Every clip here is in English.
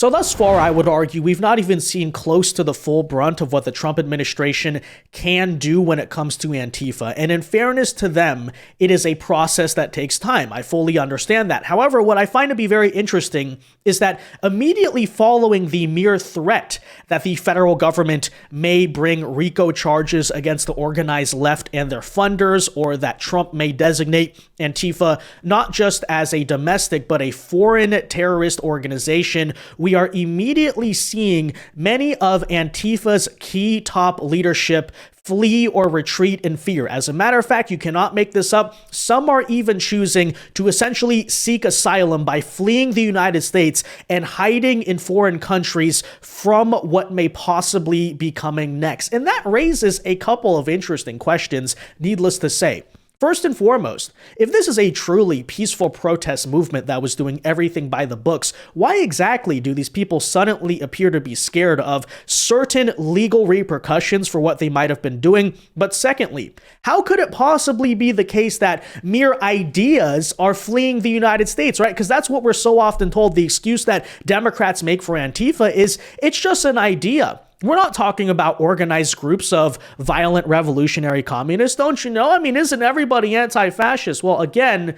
So thus far, I would argue we've not even seen close to the full brunt of what the Trump administration can do when it comes to Antifa. And in fairness to them, it is a process that takes time. I fully understand that. However, what I find to be very interesting is that immediately following the mere threat that the federal government may bring RICO charges against the organized left and their funders, or that Trump may designate Antifa not just as a domestic but a foreign terrorist organization, we are immediately seeing many of Antifa's key top leadership flee or retreat in fear. As a matter of fact, you cannot make this up. Some are even choosing to essentially seek asylum by fleeing the United States and hiding in foreign countries from what may possibly be coming next. And that raises a couple of interesting questions, needless to say. First and foremost, if this is a truly peaceful protest movement that was doing everything by the books, why exactly do these people suddenly appear to be scared of certain legal repercussions for what they might have been doing? But secondly, how could it possibly be the case that mere ideas are fleeing the United States, right? Because that's what we're so often told. The excuse that Democrats make for Antifa is it's just an idea. We're not talking about organized groups of violent revolutionary communists, don't you know? I mean, isn't everybody anti-fascist? Well, again,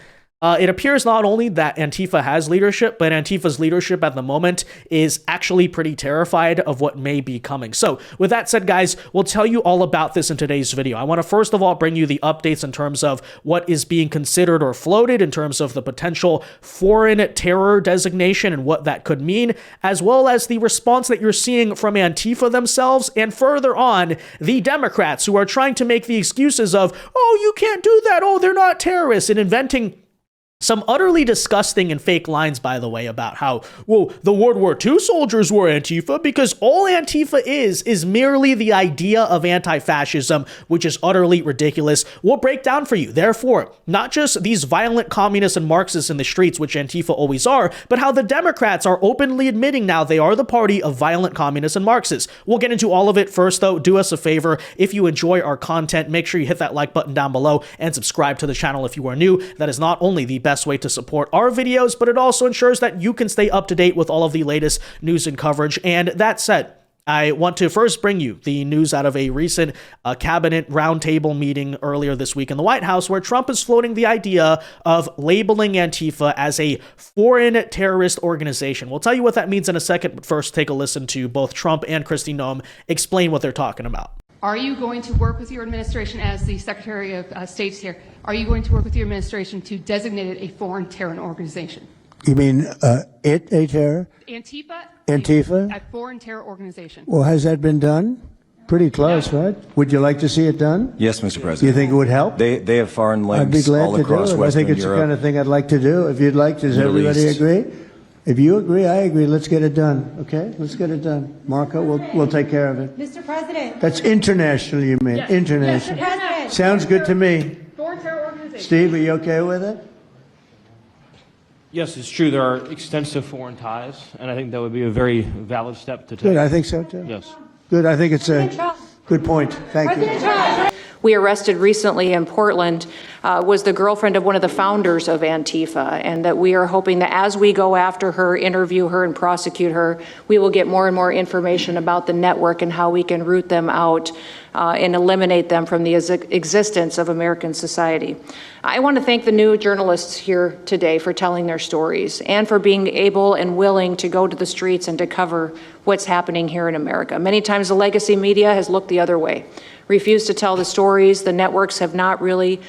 it appears not only that Antifa has leadership, but Antifa's leadership at the moment is actually pretty terrified of what may be coming. So with that said, guys, we'll tell you all about this in today's video. I want to first of all bring you the updates in terms of what is being considered or floated in terms of the potential foreign terror designation and what that could mean, as well as the response that you're seeing from Antifa themselves, and further on, the Democrats who are trying to make the excuses of, oh, you can't do that, oh, they're not terrorists, and inventing some utterly disgusting and fake lines, by the way, about how, well, the World War II soldiers were Antifa, because all Antifa is merely the idea of anti-fascism, which is utterly ridiculous. We'll break down for you, therefore, not just these violent communists and Marxists in the streets, which Antifa always are, but how the Democrats are openly admitting now they are the party of violent communists and Marxists. We'll get into all of it. First, though, do us a favor. If you enjoy our content, make sure you hit that like button down below and subscribe to the channel if you are new. That is not only the best way to support our videos, but it also ensures that you can stay up to date with all of the latest news and coverage. And that said, I want to first bring you the news out of a recent cabinet roundtable meeting earlier this week in the White House, where Trump is floating the idea of labeling Antifa as a foreign terrorist organization. We'll tell you what that means in a second, but first take a listen to both Trump and Kristi Noem explain what they're talking about. Are you going to work with your administration, as the Secretary of State's here, are you going to work with your administration to designate it a foreign terror organization? You mean a terror? Antifa? A foreign terror organization. Well, has that been done? Pretty close, right? Would you like to see it done? Yes, Mr. President. Do you think it would help? They have foreign links I'd be glad all to across do it. Western I think it's Europe. the kind of thing I'd like to do. If you'd like, does Middle everybody East. agree? If you agree, I agree. Let's get it done. Okay? Let's get it done. Marco, we'll take care of it. Mr. President. That's international, you mean? Yes. International. Mr. President. Sounds good to me. Foreign terror organization. Steve, are you okay with it? Yes, it's true. There are extensive foreign ties, and I think that would be a very valid step to take. Good. I think so, too. Yes. Good. I think it's a good point. Thank you. We arrested recently in Portland was the girlfriend of one of the founders of Antifa, and that we are hoping that as we go after her, interview her, and prosecute her, we will get more and more information about the network and how we can root them out and eliminate them from the existence of American society. I want to thank the new journalists here today for telling their stories and for being able and willing to go to the streets and to cover what's happening here in America. Many times the legacy media has looked the other way, refused to tell the stories. The networks have not really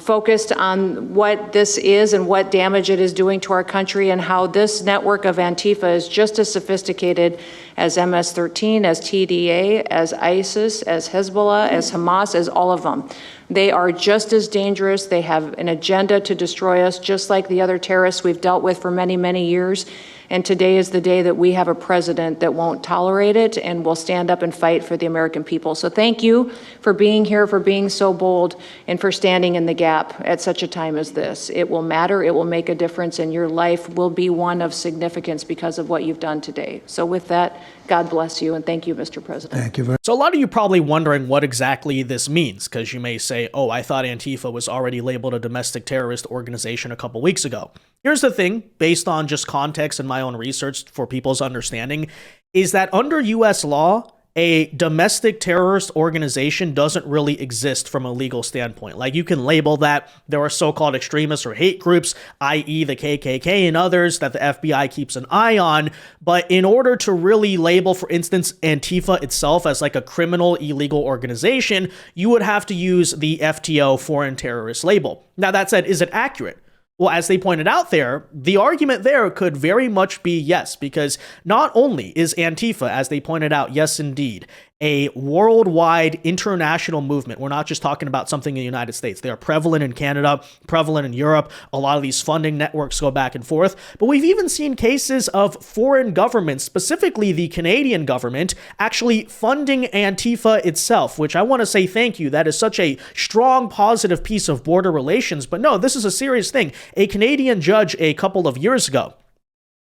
focused on what this is and what damage it is doing to our country, and how this network of Antifa is just as sophisticated as MS-13, as TDA, as ISIS, as Hezbollah, as Hamas, as all of them. They are just as dangerous. They have an agenda to destroy us, just like the other terrorists we've dealt with for many, many years. And today is the day that we have a president that won't tolerate it and will stand up and fight for the American people. So thank you for being here, for being so bold, and for standing in the gap at such a time as this. It will matter. It will make a difference, and your life will be one of significance because of what you've done today. So with that, God bless you, and thank you, Mr. President. Thank you very much. So a lot of you probably wondering what exactly this means, because you may say, oh, I thought Antifa was already labeled a domestic terrorist organization a couple weeks ago. Here's the thing, based on just context and my own research for people's understanding, is that under US law, a domestic terrorist organization doesn't really exist from a legal standpoint. Like, you can label that there are so-called extremists or hate groups, i.e. the KKK and others that the FBI keeps an eye on. But in order to really label, for instance, Antifa itself as like a criminal illegal organization, you would have to use the FTO foreign terrorist label. Now, that said, is it accurate? Well, as they pointed out there, the argument there could very much be yes, because not only is Antifa, as they pointed out, yes, indeed, a worldwide international movement. We're not just talking about something in the United States. They are prevalent in Canada, prevalent in Europe. A lot of these funding networks go back and forth. But we've even seen cases of foreign governments, specifically the Canadian government, actually funding Antifa itself, which I want to say thank you. That is such a strong, positive piece of border relations. But no, this is a serious thing. A Canadian judge a couple of years ago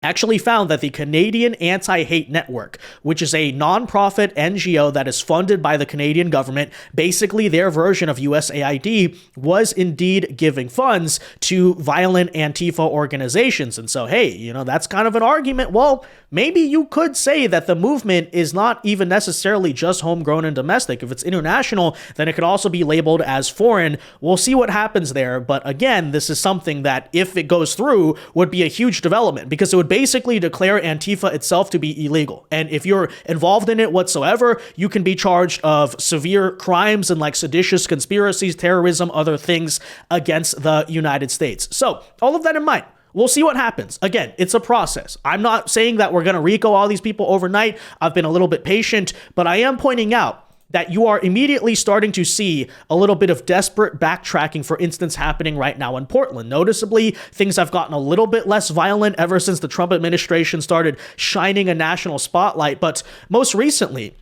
actually found that the Canadian Anti-Hate Network, which is a nonprofit NGO that is funded by the Canadian government, basically their version of USAID, was indeed giving funds to violent Antifa organizations. And so, hey, that's kind of an argument. Well, maybe you could say that the movement is not even necessarily just homegrown and domestic. If it's international, then it could also be labeled as foreign. We'll see what happens there. But again, this is something that, if it goes through, would be a huge development, because it would basically declare Antifa itself to be illegal. And if you're involved in it whatsoever, you can be charged of severe crimes and like seditious conspiracies, terrorism, other things against the United States. So all of that in mind, we'll see what happens. Again, it's a process. I'm not saying that we're going to RICO all these people overnight. I've been a little bit patient, but I am pointing out that you are immediately starting to see a little bit of desperate backtracking, for instance, happening right now in Portland. Noticeably, things have gotten a little bit less violent ever since the Trump administration started shining a national spotlight. But most recently,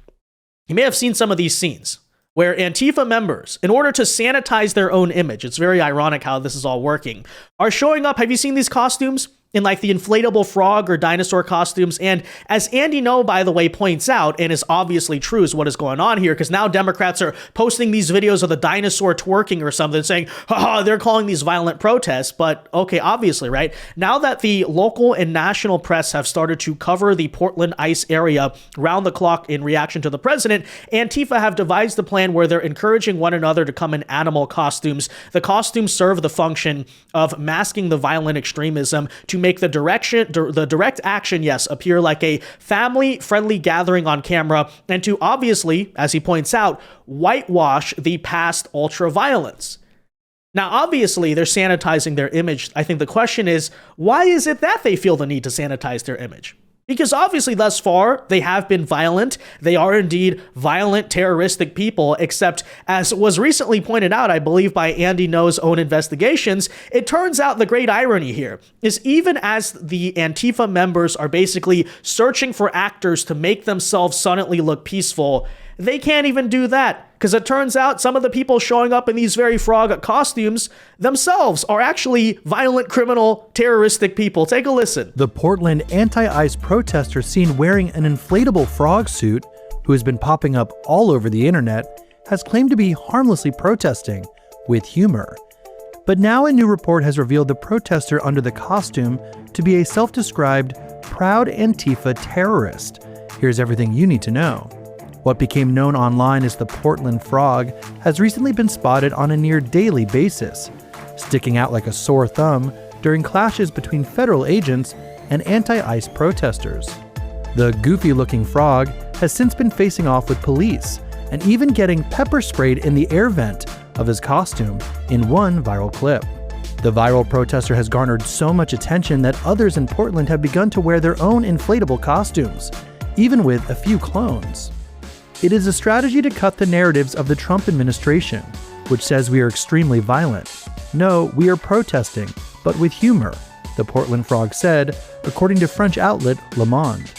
you may have seen some of these scenes where Antifa members, in order to sanitize their own image, it's very ironic how this is all working, are showing up. Have you seen these costumes? In like the inflatable frog or dinosaur costumes. And as Andy No, by the way, points out, and is obviously true, is what is going on here, because now Democrats are posting these videos of the dinosaur twerking or something, saying, haha, they're calling these violent protests. But okay, obviously, right? Now that the local and national press have started to cover the Portland ICE area round the clock in reaction to the president, Antifa have devised a plan where they're encouraging one another to come in animal costumes. The costumes serve the function of masking the violent extremism to make the direct action, yes, appear like a family-friendly gathering on camera, and to obviously, as he points out, whitewash the past ultra-violence. Now, obviously, they're sanitizing their image. I think the question is, why is it that they feel the need to sanitize their image? Because obviously, thus far, they have been violent. They are indeed violent, terroristic people, except as was recently pointed out, I believe, by Andy No's own investigations, it turns out the great irony here is even as the Antifa members are basically searching for actors to make themselves suddenly look peaceful, they can't even do that. Because it turns out some of the people showing up in these very frog costumes themselves are actually violent, criminal, terroristic people. Take a listen. The Portland anti-ICE protester seen wearing an inflatable frog suit, who has been popping up all over the internet, has claimed to be harmlessly protesting with humor. But now a new report has revealed the protester under the costume to be a self-described proud Antifa terrorist. Here's everything you need to know. What became known online as the Portland Frog has recently been spotted on a near daily basis, sticking out like a sore thumb during clashes between federal agents and anti-ICE protesters. The goofy-looking frog has since been facing off with police and even getting pepper sprayed in the air vent of his costume in one viral clip. The viral protester has garnered so much attention that others in Portland have begun to wear their own inflatable costumes, even with a few clones. It is a strategy to cut the narratives of the Trump administration, which says we are extremely violent. No, we are protesting, but with humor, the Portland Frog said, according to French outlet Le Monde.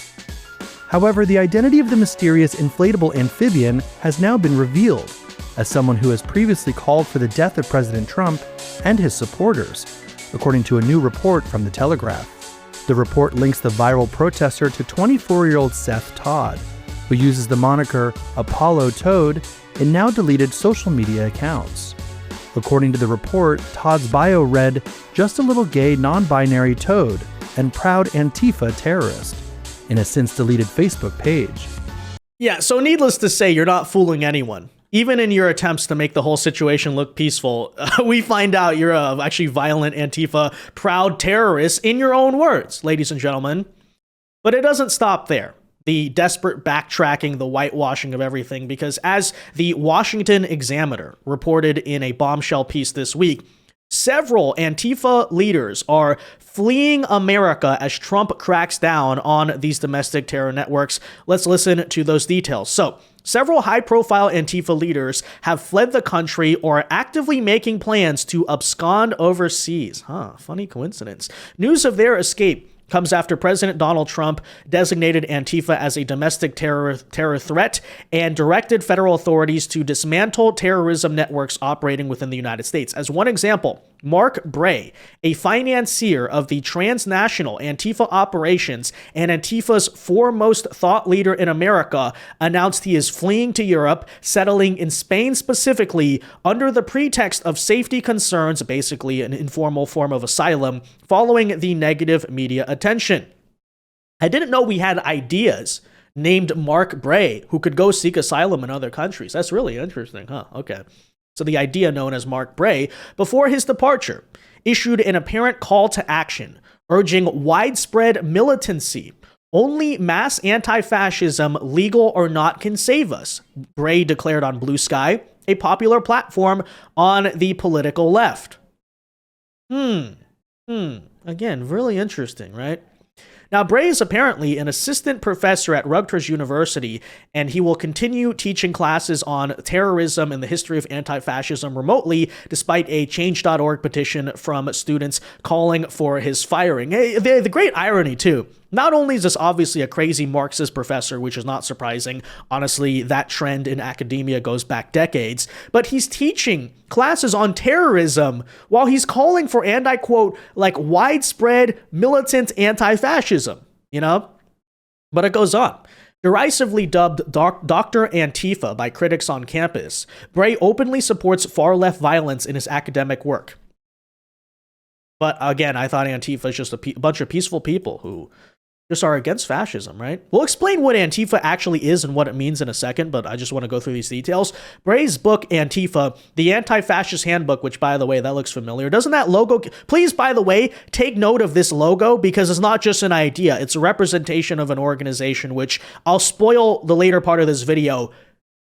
However, the identity of the mysterious inflatable amphibian has now been revealed as someone who has previously called for the death of President Trump and his supporters, according to a new report from The Telegraph. The report links the viral protester to 24-year-old Seth Todd, who uses the moniker Apollo Toad in now deleted social media accounts. According to the report, Todd's bio read, "Just a little gay non-binary toad and proud Antifa terrorist," in a since-deleted Facebook page. Yeah, so needless to say, you're not fooling anyone. Even in your attempts to make the whole situation look peaceful, we find out you're a actually violent Antifa proud terrorist in your own words, ladies and gentlemen. But it doesn't stop there. The desperate backtracking, the whitewashing of everything, because as the Washington Examiner reported in a bombshell piece this week, several Antifa leaders are fleeing America as Trump cracks down on these domestic terror networks. Let's listen to those details. So, several high-profile Antifa leaders have fled the country or are actively making plans to abscond overseas. Funny coincidence. News of their escape comes after President Donald Trump designated Antifa as a domestic terror threat and directed federal authorities to dismantle terrorism networks operating within the United States. As one example, Mark Bray, a financier of the transnational Antifa operations and Antifa's foremost thought leader in America, announced he is fleeing to Europe, settling in Spain specifically under the pretext of safety concerns, basically an informal form of asylum, following the negative media attention. I didn't know we had ideas named Mark Bray who could go seek asylum in other countries. That's really interesting, huh? Okay. So the idea known as Mark Bray, before his departure, issued an apparent call to action, urging widespread militancy. Only mass anti-fascism, legal or not, can save us, Bray declared on Blue Sky, a popular platform on the political left. Again, really interesting, right? Now, Bray is apparently an assistant professor at Rutgers University, and he will continue teaching classes on terrorism and the history of anti-fascism remotely, despite a Change.org petition from students calling for his firing. The great irony, too. Not only is this obviously a crazy Marxist professor, which is not surprising, honestly, that trend in academia goes back decades, but he's teaching classes on terrorism while he's calling for, and I quote, like widespread militant anti-fascism, you know? But it goes on. Derisively dubbed Dr. Antifa by critics on campus, Bray openly supports far-left violence in his academic work. But again, I thought Antifa is just a bunch of peaceful people who just are against fascism, right? We'll explain what Antifa actually is and what it means in a second, but I just want to go through these details. Bray's book, Antifa, the Anti-Fascist Handbook, which, by the way, that looks familiar. Doesn't that logo... Please, by the way, take note of this logo, because it's not just an idea. It's a representation of an organization, which I'll spoil the later part of this video,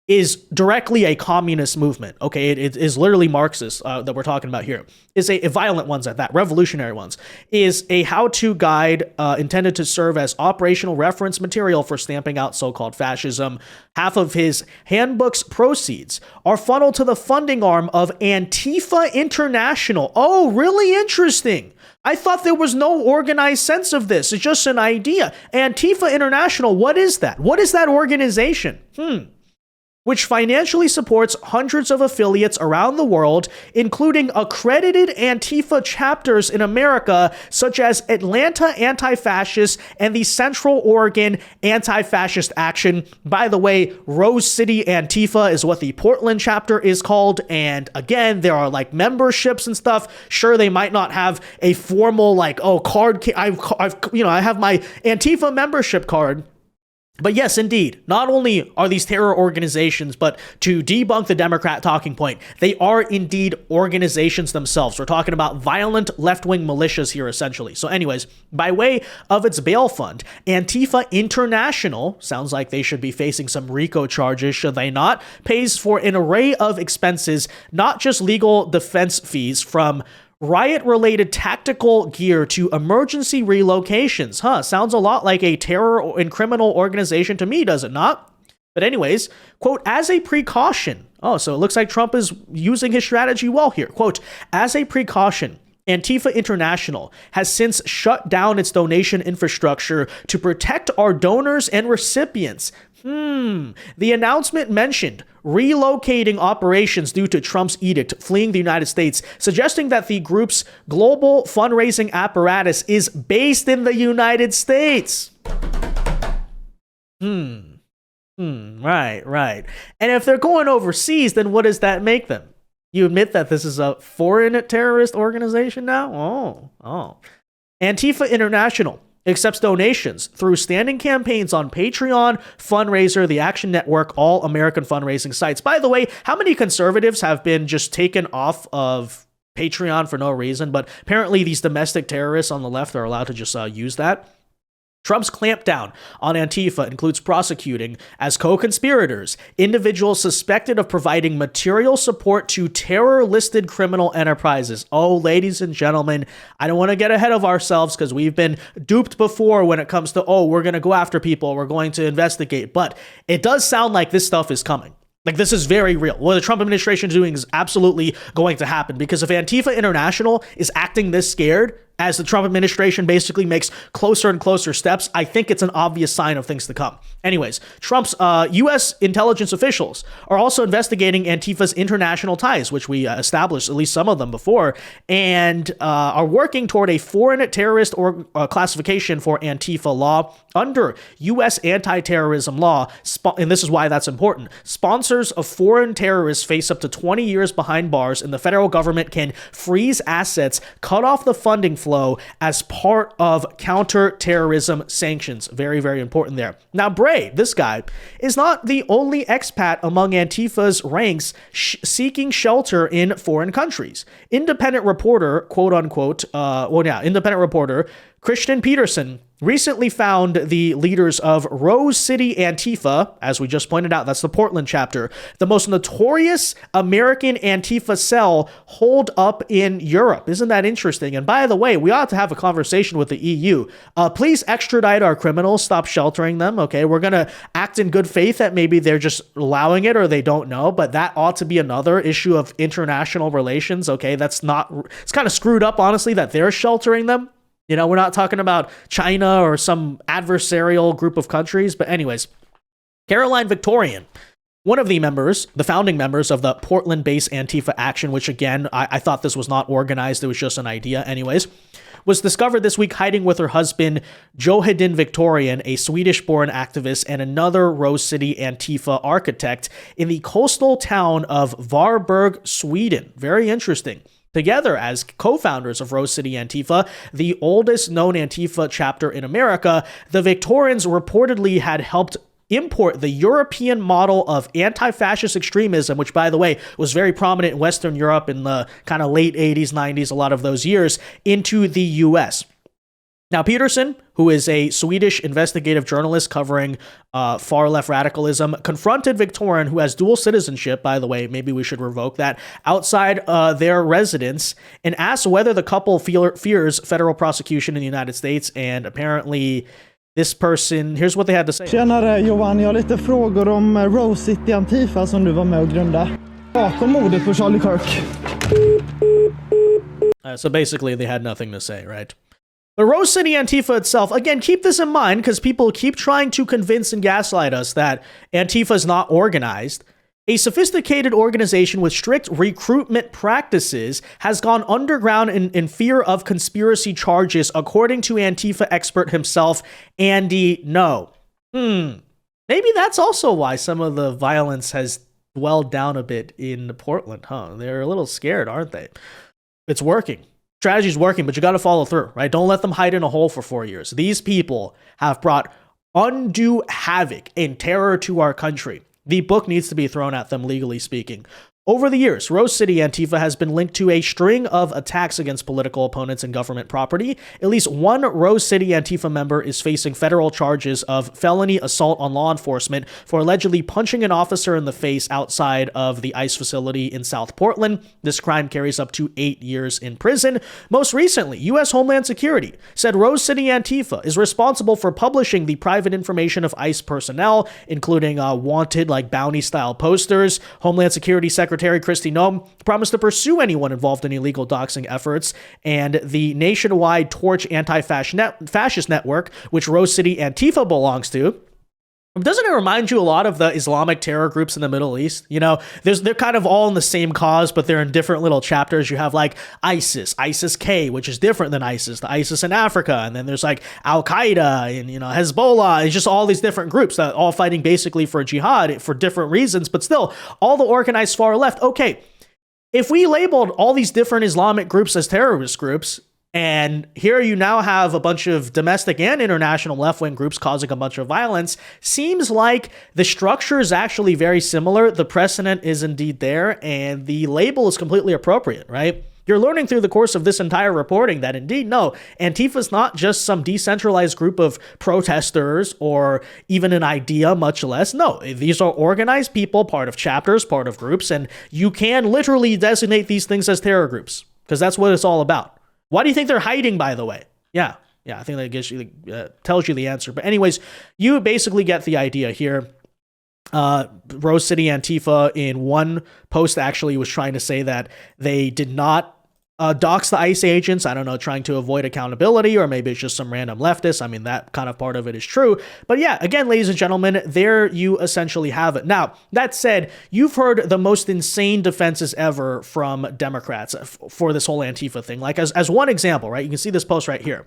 is directly a communist movement. Okay, it is literally Marxist that we're talking about here. Is a violent ones at that, revolutionary ones. Is a how-to guide intended to serve as operational reference material for stamping out so-called fascism. Half of his handbook's proceeds are funneled to the funding arm of Antifa International. Oh, really interesting. I thought there was no organized sense of this. It's just an idea. Antifa International, what is that? What is that organization? Which financially supports hundreds of affiliates around the world, including accredited Antifa chapters in America, such as Atlanta Anti-Fascist and the Central Oregon Anti-Fascist Action. By the way, Rose City Antifa is what the Portland chapter is called. And again, there are like memberships and stuff. Sure, they might not have a formal card. I have my Antifa membership card. But yes, indeed, not only are these terror organizations, but to debunk the Democrat talking point, they are indeed organizations themselves. We're talking about violent left-wing militias here, essentially. So anyways, by way of its bail fund, Antifa International, sounds like they should be facing some RICO charges, should they not, pays for an array of expenses, not just legal defense fees, from riot-related tactical gear to emergency relocations. Sounds a lot like a terror and criminal organization to me, does it not? But anyways, quote, as a precaution. Oh, so it looks like Trump is using his strategy well here. Quote, as a precaution, Antifa International has since shut down its donation infrastructure to protect our donors and recipients. The announcement mentioned relocating operations due to Trump's edict fleeing the United States, suggesting that the group's global fundraising apparatus is based in the United States. Right. And if they're going overseas, then what does that make them? You admit that this is a foreign terrorist organization now? Oh. Antifa International accepts donations through standing campaigns on Patreon, Fundraiser, the Action Network, all American fundraising sites. By the way, how many conservatives have been just taken off of Patreon for no reason? But apparently these domestic terrorists on the left are allowed to just use that. Trump's clampdown on Antifa includes prosecuting as co-conspirators individuals suspected of providing material support to terror-listed criminal enterprises. Oh, ladies and gentlemen, I don't want to get ahead of ourselves because we've been duped before when it comes to, we're going to go after people, we're going to investigate. But it does sound like this stuff is coming. Like, this is very real. What the Trump administration is doing is absolutely going to happen, because if Antifa International is acting this scared as the Trump administration basically makes closer and closer steps, I think it's an obvious sign of things to come. Anyways, Trump's U.S. intelligence officials are also investigating Antifa's international ties, which we established at least some of them before, and are working toward a foreign terrorist or classification for Antifa law under U.S. anti-terrorism law. And this is why that's important. Sponsors of foreign terrorists face up to 20 years behind bars, and the federal government can freeze assets, cut off the funding flow as part of counter-terrorism sanctions. Very, very important there. Now, Bray, this guy, is not the only expat among Antifa's ranks seeking shelter in foreign countries. Independent reporter, quote-unquote, independent reporter Christian Peterson recently found the leaders of Rose City Antifa, as we just pointed out, that's the Portland chapter, the most notorious American Antifa cell holed up in Europe. Isn't that interesting? And by the way, we ought to have a conversation with the EU. Please extradite our criminals, stop sheltering them, okay? We're going to act in good faith that maybe they're just allowing it or they don't know, but that ought to be another issue of international relations, okay? It's kind of screwed up, honestly, that they're sheltering them. You know, we're not talking about China or some adversarial group of countries. But anyways, Caroline Victorian, one of the founding members of the Portland-based Antifa Action, which again, I thought this was not organized. It was just an idea anyways, was discovered this week hiding with her husband, Johedin Victorian, a Swedish-born activist and another Rose City Antifa architect in the coastal town of Varberg, Sweden. Very interesting. Together as co-founders of Rose City Antifa, the oldest known Antifa chapter in America, the Victorians reportedly had helped import the European model of anti-fascist extremism, which, by the way, was very prominent in Western Europe in the kind of late 80s, 90s, a lot of those years, into the U.S. Now, Peterson, who is a Swedish investigative journalist covering far-left radicalism, confronted Victorian, who has dual citizenship, by the way, maybe we should revoke that, outside their residence, and asked whether the couple fears federal prosecution in the United States. And apparently, this person, here's what they had to say. Tjenare Johan, jag har lite frågor om Rose City Antifa som du var med och grundade. Bakom mordet på Charlie Kirk. So basically, they had nothing to say, right? The Rose City Antifa itself, again, keep this in mind because people keep trying to convince and gaslight us that Antifa is not organized. A sophisticated organization with strict recruitment practices has gone underground in fear of conspiracy charges, according to Antifa expert himself, Andy No. Maybe that's also why some of the violence has dwelled down a bit in Portland, huh? They're a little scared, aren't they? It's working. Strategy's working, but you got to follow through, right? Don't let them hide in a hole for 4 years. These people have brought undue havoc and terror to our country. The book needs to be thrown at them, legally speaking. Over the years, Rose City Antifa has been linked to a string of attacks against political opponents and government property. At least one Rose City Antifa member is facing federal charges of felony assault on law enforcement for allegedly punching an officer in the face outside of the ICE facility in South Portland. This crime carries up to 8 years in prison. Most recently, U.S. Homeland Security said Rose City Antifa is responsible for publishing the private information of ICE personnel, including wanted, like bounty-style posters. Homeland Security Secretary Kristi Noem promised to pursue anyone involved in illegal doxing efforts, and the nationwide Torch anti-fascist network, which Rose City Antifa belongs to. Doesn't it remind you a lot of the Islamic terror groups in the Middle East? You know, they're kind of all in the same cause, but they're in different little chapters. You have like ISIS-K, which is different than ISIS, the ISIS in Africa. And then there's like Al-Qaeda and, Hezbollah. It's just all these different groups that are all fighting basically for jihad for different reasons, but still all the organized far left. Okay. if we labeled all these different Islamic groups as terrorist groups, and here you now have a bunch of domestic and international left-wing groups causing a bunch of violence, seems like the structure is actually very similar. The precedent is indeed there, and the label is completely appropriate, right? You're learning through the course of this entire reporting that indeed, no, Antifa is not just some decentralized group of protesters or even an idea, much less. No, these are organized people, part of chapters, part of groups, and you can literally designate these things as terror groups because that's what it's all about. Why do you think they're hiding, by the way? Yeah, I think that gives you, tells you the answer. But anyways, you basically get the idea here. Rose City Antifa in one post actually was trying to say that they did not dox the ICE agents. I don't know, trying to avoid accountability, or maybe it's just some random leftists. I mean, that kind of part of it is true. But yeah, again, ladies and gentlemen, there you essentially have it. Now, that said, you've heard the most insane defenses ever from Democrats for this whole Antifa thing. Like as one example, right? You can see this post right here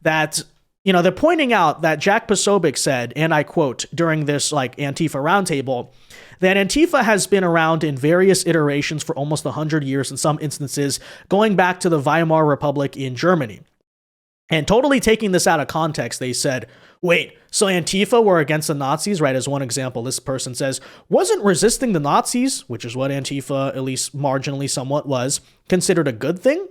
that, you know, they're pointing out that Jack Posobiec said, and I quote, during this like Antifa roundtable, that Antifa has been around in various iterations for almost 100 years in some instances, going back to the Weimar Republic in Germany. And totally taking this out of context, they said, wait, so Antifa were against the Nazis, right? As one example, this person says, wasn't resisting the Nazis, which is what Antifa, at least marginally somewhat was, considered a good thing?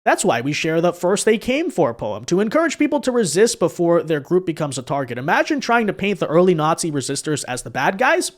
That's why we share the First They Came For poem, to encourage people to resist before their group becomes a target. Imagine trying to paint the early Nazi resistors as the bad guys.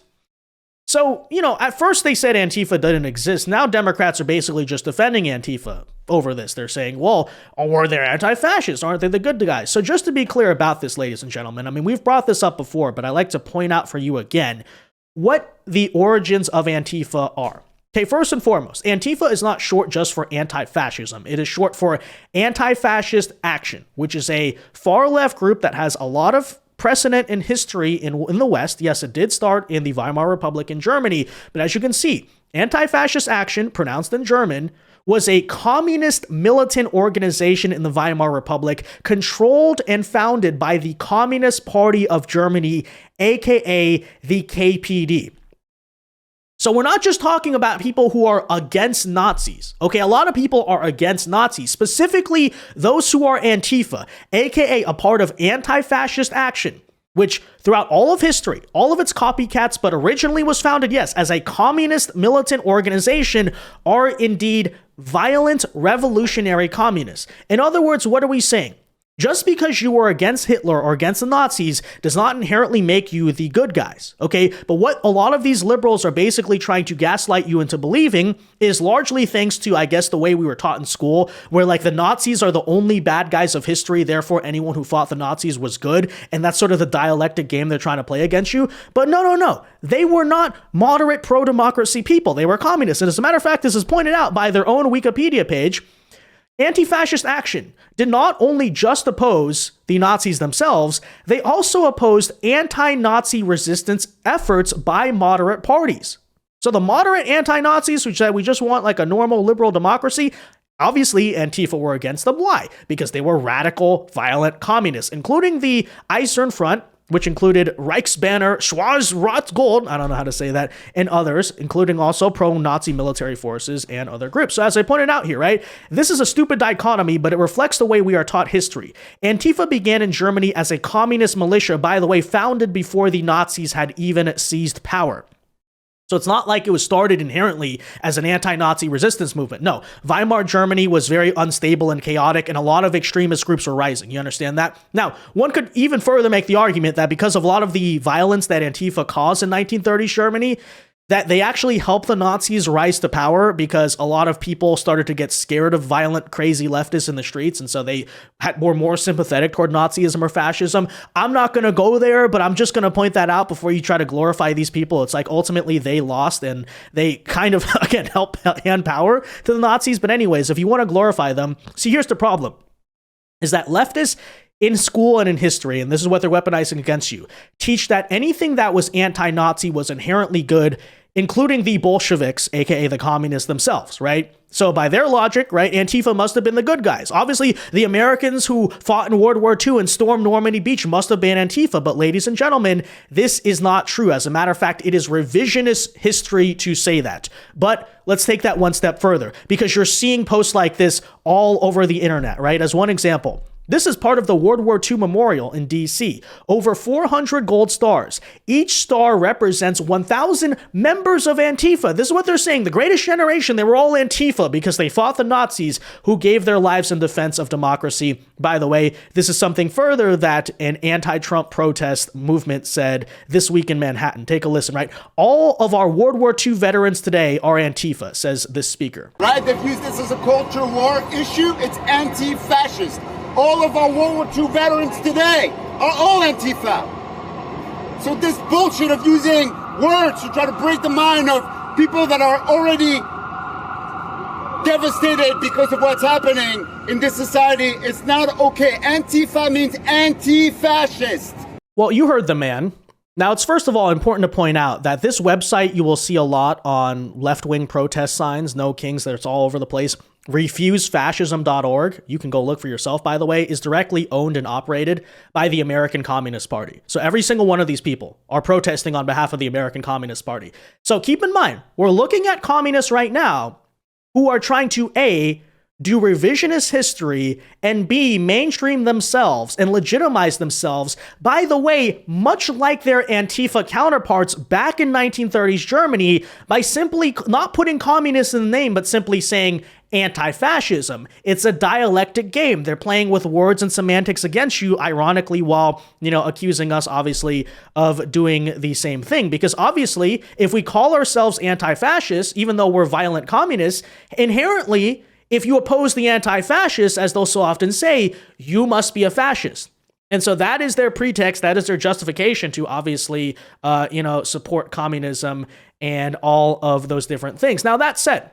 So, you know, at first they said Antifa didn't exist. Now Democrats are basically just defending Antifa over this. They're saying, well, or they're anti-fascists, aren't they the good guys? So just to be clear about this, ladies and gentlemen, I mean, we've brought this up before, but I like to point out for you again what the origins of Antifa are. Okay, first and foremost, Antifa is not short just for anti-fascism. It is short for Anti-Fascist Action, which is a far-left group that has a lot of precedent in history in the West. Yes, it did start in the Weimar Republic in Germany, but as you can see, Anti-Fascist Action, pronounced in German, was a communist militant organization in the Weimar Republic controlled and founded by the Communist Party of Germany, aka the KPD. So we're not just talking about people who are against Nazis. Okay, a lot of people are against Nazis, specifically those who are Antifa, aka a part of Anti-Fascist Action, which throughout all of history, all of its copycats, but originally was founded, yes, as a communist militant organization, are indeed violent revolutionary communists. In other words, what are we saying? Just because you were against Hitler or against the Nazis does not inherently make you the good guys, okay? But what a lot of these liberals are basically trying to gaslight you into believing is largely thanks to, I guess, the way we were taught in school, where like the Nazis are the only bad guys of history, therefore anyone who fought the Nazis was good, and that's sort of the dialectic game they're trying to play against you. But no. They were not moderate pro-democracy people. They were communists. And as a matter of fact, this is pointed out by their own Wikipedia page. Anti-Fascist Action did not only just oppose the Nazis themselves, they also opposed anti-Nazi resistance efforts by moderate parties. So the moderate anti-Nazis, which said we just want like a normal liberal democracy, obviously Antifa were against them. Why? Because they were radical, violent communists, including the Eisern Front, which included Reichsbanner Schwarz-Rot-Gold, I don't know how to say that, and others, including also pro-Nazi military forces and other groups. So as I pointed out here, right, this is a stupid dichotomy, but it reflects the way we are taught history. Antifa began in Germany as a communist militia, by the way, founded before the Nazis had even seized power. So it's not like it was started inherently as an anti-Nazi resistance movement. No, Weimar Germany was very unstable and chaotic, and a lot of extremist groups were rising. You understand that? Now, one could even further make the argument that because of a lot of the violence that Antifa caused in 1930s Germany, that they actually helped the Nazis rise to power because a lot of people started to get scared of violent, crazy leftists in the streets, and so they were more sympathetic toward Nazism or fascism. I'm not going to go there, but I'm just going to point that out before you try to glorify these people. It's like ultimately they lost, and they kind of, again, help hand power to the Nazis. But anyways, if you want to glorify them, see, here's the problem, is that leftists in school and in history, and this is what they're weaponizing against you, teach that anything that was anti-Nazi was inherently good, including the Bolsheviks, aka the communists themselves, right? So by their logic, right, Antifa must have been the good guys. Obviously, the Americans who fought in World War II and stormed Normandy Beach must have been Antifa. But ladies and gentlemen, this is not true. As a matter of fact, it is revisionist history to say that. But let's take that one step further, because you're seeing posts like this all over the internet, right? As one example, this is part of the World War II Memorial in D.C. Over 400 gold stars. Each star represents 1,000 members of Antifa. This is what they're saying. The greatest generation, they were all Antifa because they fought the Nazis who gave their lives in defense of democracy. By the way, this is something further that an anti-Trump protest movement said this week in Manhattan. Take a listen, right? All of our World War II veterans today are Antifa, says this speaker. Right? They've used this as a culture war issue. It's anti-fascist. All of our World War II veterans today are all Antifa. So this bullshit of using words to try to break the mind of people that are already devastated because of what's happening in this society is not okay. Antifa means anti-fascist. Well, you heard the man. Now, it's first of all important to point out that this website you will see a lot on left-wing protest signs, no kings, that's all over the place. Refusefascism.org, you can go look for yourself, by the way, is directly owned and operated by the American Communist Party. So every single one of these people are protesting on behalf of the American Communist Party. So keep in mind, we're looking at communists right now who are trying to A, do revisionist history, and B, mainstream themselves and legitimize themselves, by the way, much like their Antifa counterparts back in 1930s Germany, by simply not putting communist in the name, but simply saying anti-fascism. It's a dialectic game. They're playing with words and semantics against you, ironically, while, accusing us, obviously, of doing the same thing. Because obviously, if we call ourselves anti-fascists, even though we're violent communists, inherently, if you oppose the anti-fascists, as they'll so often say, you must be a fascist. And so that is their pretext, that is their justification to obviously, support communism and all of those different things. Now, that said,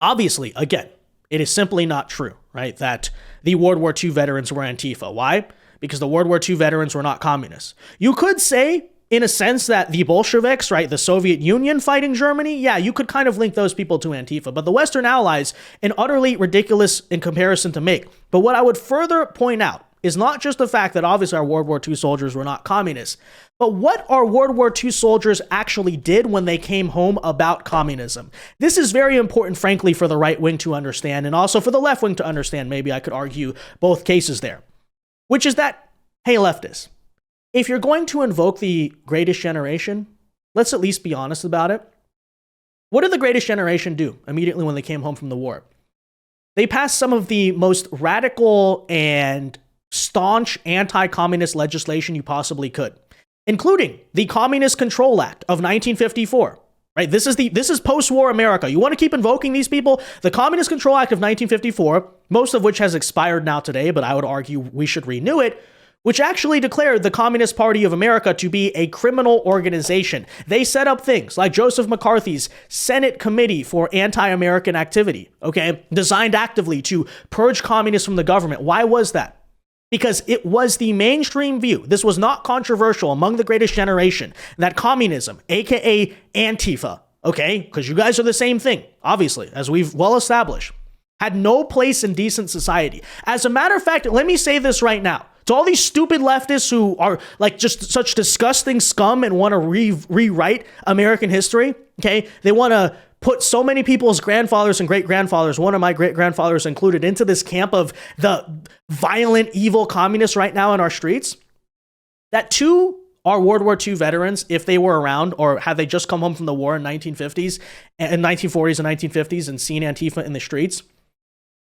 obviously, again, it is simply not true, right, that the World War II veterans were Antifa. Why? Because the World War II veterans were not communists. You could say, in a sense, that the Bolsheviks, right, the Soviet Union fighting Germany, yeah, you could kind of link those people to Antifa, but the Western Allies, an utterly ridiculous in comparison to make. But what I would further point out is not just the fact that obviously our World War II soldiers were not communists, but what our World War II soldiers actually did when they came home about communism. This is very important, frankly, for the right wing to understand, and also for the left wing to understand. Maybe I could argue both cases there, which is that, hey, leftists, if you're going to invoke the greatest generation, let's at least be honest about it. What did the greatest generation do immediately when they came home from the war? They passed some of the most radical and staunch anti-communist legislation you possibly could, including the Communist Control Act of 1954. Right? This is post-war America. You want to keep invoking these people? The Communist Control Act of 1954, most of which has expired now today, but I would argue we should renew it, which actually declared the Communist Party of America to be a criminal organization. They set up things like Joseph McCarthy's Senate Committee for Anti-American Activity, okay, designed actively to purge communists from the government. Why was that? Because it was the mainstream view. This was not controversial among the greatest generation, that communism, aka Antifa, okay, because you guys are the same thing, obviously, as we've well established, had no place in decent society. As a matter of fact, let me say this right now. To all these stupid leftists who are like just such disgusting scum and want to rewrite American history, okay? They want to put so many people's grandfathers and great-grandfathers, one of my great-grandfathers included, into this camp of the violent, evil communists right now in our streets, that to our World War II veterans, if they were around or had they just come home from the war in 1950s and 1940s and 1950s and seen Antifa in the streets,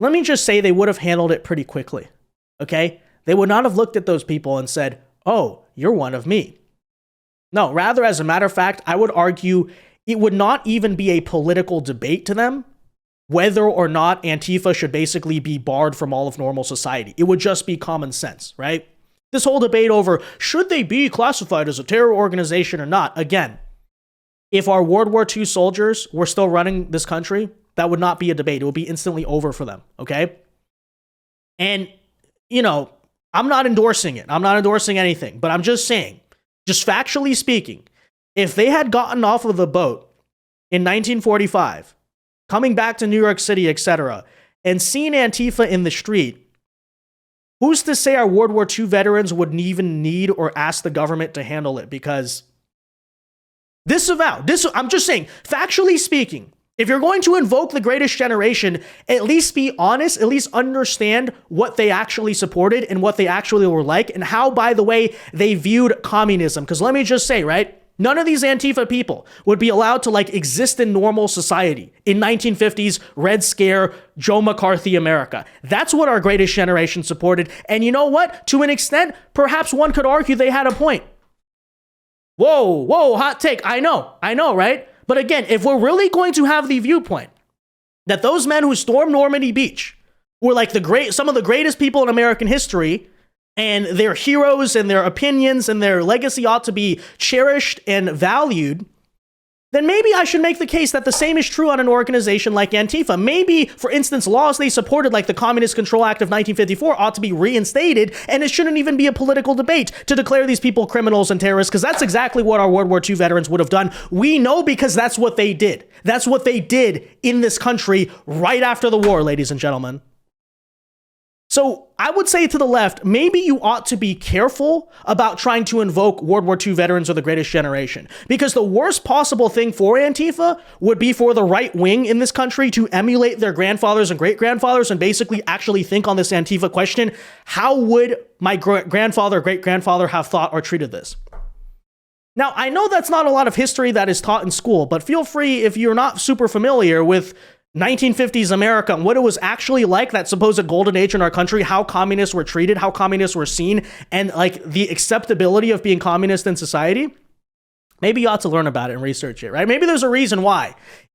let me just say they would have handled it pretty quickly, okay? They would not have looked at those people and said, oh, you're one of me. No, rather, as a matter of fact, I would argue it would not even be a political debate to them whether or not Antifa should basically be barred from all of normal society. It would just be common sense, right? This whole debate over should they be classified as a terror organization or not, again, if our World War II soldiers were still running this country, that would not be a debate. It would be instantly over for them, okay? And, I'm not endorsing it. I'm not endorsing anything, but I'm just saying, just factually speaking, if they had gotten off of the boat in 1945, coming back to New York City, etc., and seen Antifa in the street, who's to say our World War II veterans wouldn't even need or ask the government to handle it? Because I'm just saying, factually speaking, if you're going to invoke the greatest generation, at least be honest, at least understand what they actually supported and what they actually were like, and how, by the way, they viewed communism. Because let me just say, right? None of these Antifa people would be allowed to exist in normal society in 1950s Red Scare, Joe McCarthy America. That's what our greatest generation supported. And you know what? To an extent, perhaps one could argue they had a point. Whoa, hot take. I know, right? But again, if we're really going to have the viewpoint that those men who stormed Normandy Beach were some of the greatest people in American history, and their heroes and their opinions and their legacy ought to be cherished and valued, then maybe I should make the case that the same is true on an organization like Antifa. Maybe, for instance, laws they supported, like the Communist Control Act of 1954, ought to be reinstated, and it shouldn't even be a political debate to declare these people criminals and terrorists, because that's exactly what our World War II veterans would have done. We know, because that's what they did. That's what they did in this country right after the war, ladies and gentlemen. So I would say to the left, maybe you ought to be careful about trying to invoke World War II veterans or the greatest generation, because the worst possible thing for Antifa would be for the right wing in this country to emulate their grandfathers and great-grandfathers and basically actually think on this Antifa question, how would my grandfather or great-grandfather have thought or treated this? Now, I know that's not a lot of history that is taught in school, but feel free, if you're not super familiar with 1950s America and what it was actually like, that supposed golden age in our country, how communists were treated, how communists were seen, and the acceptability of being communist in society, maybe you ought to learn about it and research it, right? Maybe there's a reason why.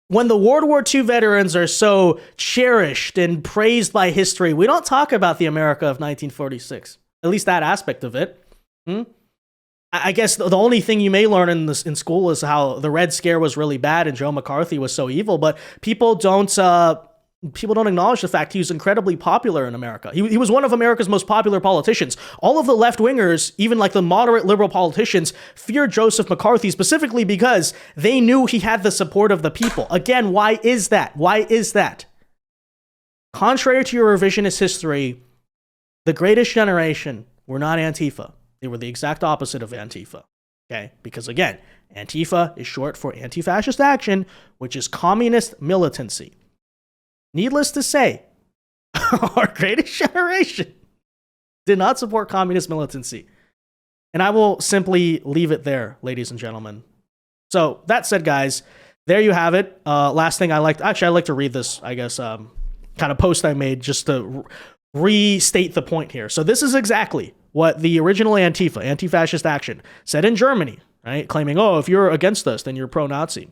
When the World War II veterans are so cherished and praised by history, we don't talk about the America of 1946, at least that aspect of it. I guess the only thing you may learn in school is how the Red Scare was really bad and Joe McCarthy was so evil, but people don't acknowledge the fact he was incredibly popular in America. He was one of America's most popular politicians. All of the left-wingers, even the moderate liberal politicians, feared Joseph McCarthy specifically because they knew he had the support of the people. Again, why is that? Contrary to your revisionist history, the greatest generation were not Antifa. They were the exact opposite of Antifa, okay? Because again, Antifa is short for anti-fascist action, which is communist militancy. Needless to say, our greatest generation did not support communist militancy. And I will simply leave it there, ladies and gentlemen. So that said, guys, there you have it. Last thing I like to read this, I guess, kind of post I made just to restate the point here. So this is exactly what the original Antifa, anti-fascist action, said in Germany, right? Claiming, if you're against us, then you're pro-Nazi.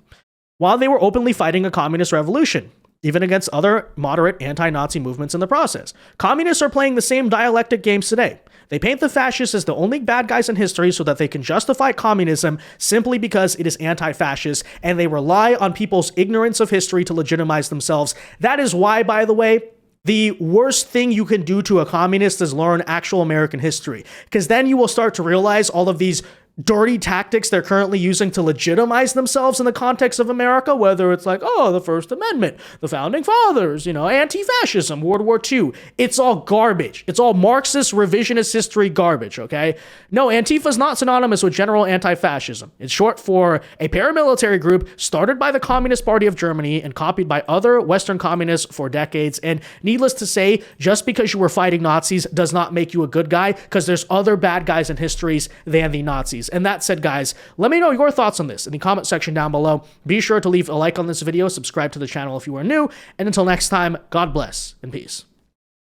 While they were openly fighting a communist revolution, even against other moderate anti-Nazi movements in the process. Communists are playing the same dialectic games today. They paint the fascists as the only bad guys in history so that they can justify communism simply because it is anti-fascist, and they rely on people's ignorance of history to legitimize themselves. That is why, by the way, the worst thing you can do to a communist is learn actual American history, because then you will start to realize all of these dirty tactics they're currently using to legitimize themselves in the context of America, whether it's the First Amendment, the Founding Fathers, anti-fascism, World War II. It's all garbage. It's all Marxist revisionist history garbage, okay? No, Antifa is not synonymous with general anti-fascism. It's short for a paramilitary group started by the Communist Party of Germany and copied by other Western communists for decades. And needless to say, just because you were fighting Nazis does not make you a good guy, because there's other bad guys in histories than the Nazis. And that said, guys, let me know your thoughts on this in the comment section down below. Be sure to leave a like on this video, subscribe to the channel if you are new, and until next time, God bless and peace.